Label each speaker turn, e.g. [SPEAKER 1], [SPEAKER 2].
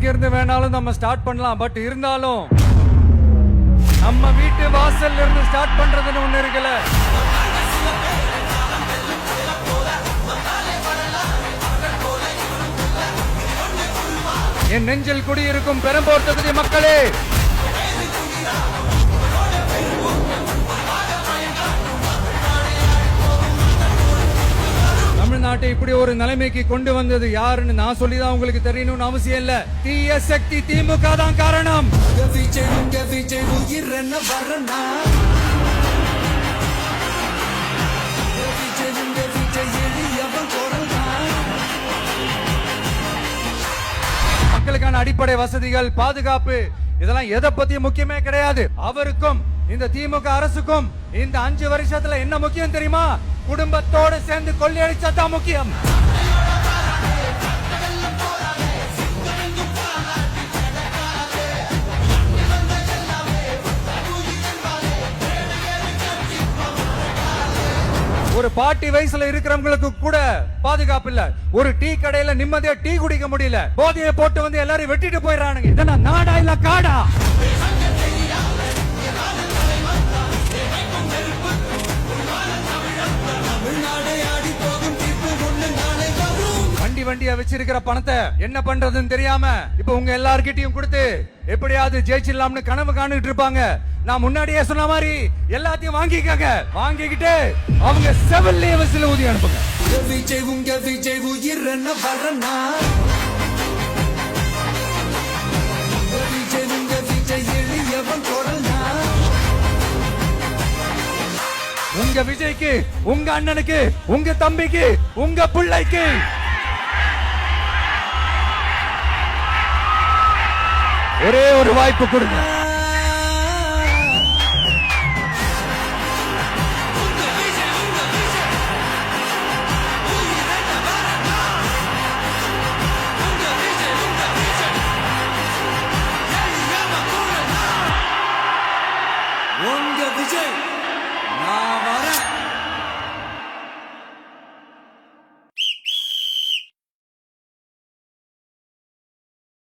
[SPEAKER 1] இருந்து வேணாலும் நம்ம ஸ்டார்ட் பண்ணலாம். பட் இருந்தாலும் நம்ம வீட்டு வாசல்ல இருந்து ஸ்டார்ட் பண்றதுன்னு ஒண்ணு இருக்குல்ல. என் நெஞ்சில் குடியிருக்கும் பெரம்பூர் தொகுதி மக்களே, தமிழ்நாட்டை இப்படி ஒரு நிலைமைக்கு கொண்டு வந்தது யாருன்னு நான் சொல்லிதான் உங்களுக்கு தெரியணும்னு அவசியம் இல்ல. தீய சக்தி திமுக தான் காரணம். மக்களுக்கான அடிப்படை வசதிகள், பாதுகாப்பு, இதெல்லாம் எதை பத்தி முக்கியமே கிடையாது. அவருக்கும் இந்த திமுக அரசுக்கும் இந்த 5 வருஷத்துல என்ன முக்கியம் தெரியுமா? குடும்பத்தோடு சேர்ந்து கொள்ளையடிச்சதான் முக்கியம். ஒரு பாட்டி வயசுல இருக்கிறவங்களுக்கு கூட பாதுகாப்பு இல்ல. ஒரு டீ கடையில நிம்மதியா டீ குடிக்க முடியல. போதையை போட்டு வந்து எல்லாரும் வெட்டிட்டு போயிடறானுங்க. இதெல்லாம் நாடா இல்ல காடா? வண்டியா வச்சிருக்கிற பணத்தை என்ன பண்றதுன்னு தெரியாம இப்ப உங்க எல்லார்கிட்டயும் கொடுத்து எப்படியாவது ஜெயிச்சிடலாம்னு கனவு காணிட்டு இருப்பாங்க. நான் முன்னாடியே சொன்ன மாதிரி எல்லாத்தையும் வாங்கிக்கங்க. வாங்கிக்கிட்டு அவங்க செவல்லே வசில ஊதி அனுப்புங்க. உங்க விஜய்க்கு, உங்க அண்ணனுக்கு, உங்க தம்பிக்கு, உங்க பிள்ளைக்கு ஒரே ஒரு வாய்ப்பு கொடுங்க. உங்க விஜய் நான்